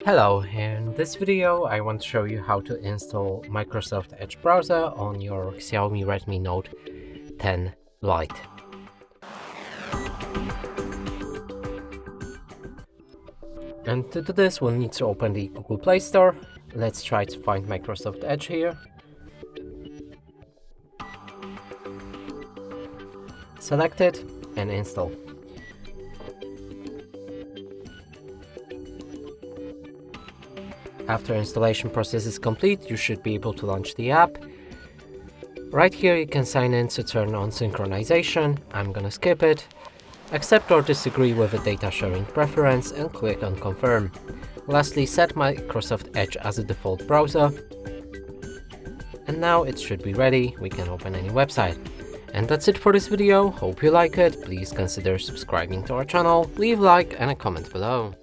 Hello, in this video I want to show you how to install Microsoft Edge browser on your Xiaomi Redmi Note 10 Lite. And to do this we'll need to open the Google Play Store. Let's try to find Microsoft Edge here. Select it and install. After installation process is complete, you should be able to launch the app. Right here you can sign in to turn on synchronization. I'm gonna skip it. Accept or disagree with a data sharing preference and click on confirm. Lastly, set Microsoft Edge as a default browser. And now it should be ready. We can open any website. And that's it for this video. Hope you like it. Please consider subscribing to our channel, leave a like and a comment below.